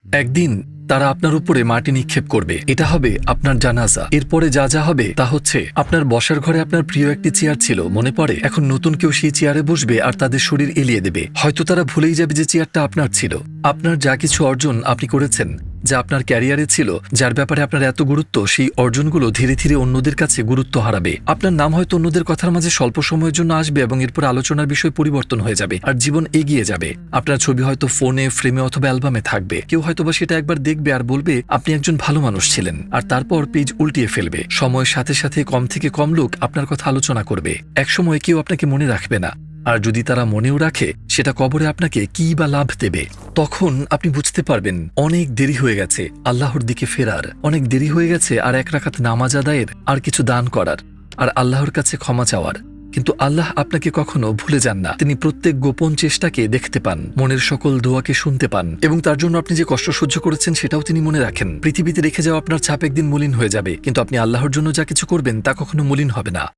একদিন তারা আপনার উপরে মাটি নিক্ষেপ করবে। এটা হবে আপনার জানাজা। এরপরে যা যা হবে তা হচ্ছে, আপনার বসার ঘরে আপনার প্রিয় একটি চেয়ার ছিল, মনে পড়ে? এখন নতুন কেউ সেই চেয়ারে বসবে আর তাদের শরীর এলিয়ে দেবে। হয়তো তারা ভুলেই যাবে যে চেয়ারটা আপনার ছিল। আপনার যা কিছু অর্জন আপনি করেছেন, যা আপনার ক্যারিয়ারে ছিল, যার ব্যাপারে আপনার এত গুরুত্ব, সেই অর্জনগুলো ধীরে ধীরে অন্যদের কাছে গুরুত্ব হারাবে। আপনার নাম হয়তো অন্যদের কথার মাঝে স্বল্প সময়ের জন্য আসবে এবং এরপর আলোচনার বিষয় পরিবর্তন হয়ে যাবে আর জীবন এগিয়ে যাবে। আপনার ছবি হয়তো ফোনে, ফ্রেমে অথবা অ্যালবামে থাকবে। কেউ হয়তোবা সেটা একবার দেখবে আর বলবে আপনি একজন ভালো মানুষ ছিলেন, আর তারপর পেজ উল্টিয়ে ফেলবে। সময়ের সাথে সাথে কম থেকে কম লোক আপনার কথা আলোচনা করবে। একসময় কেউ আপনাকে মনে রাখবে না, আর যদি তারা মনেও রাখে, সেটা কবরে আপনাকে কি বা লাভ দেবে? তখন আপনি বুঝতে পারবেন অনেক দেরি হয়ে গেছে আল্লাহর দিকে ফেরার, অনেক দেরি হয়ে গেছে আর এক রাকাত নামাজ আদায়ের, আর কিছু দান করার, আর আল্লাহর কাছে ক্ষমা চাওয়ার। কিন্তু আল্লাহ আপনাকে কখনো ভুলে যান না। তিনি প্রত্যেক গোপন চেষ্টাকে দেখতে পান, মনের সকল দোয়াকে শুনতে পান, এবং তার জন্য আপনি যে কষ্ট সহ্য করেছেন সেটাও তিনি মনে রাখেন। পৃথিবীতে রেখে যাওয়া আপনার ছাপ একদিন মলিন হয়ে যাবে, কিন্তু আপনি আল্লাহর জন্য যা কিছু করবেন তা কখনো মলিন হবে না।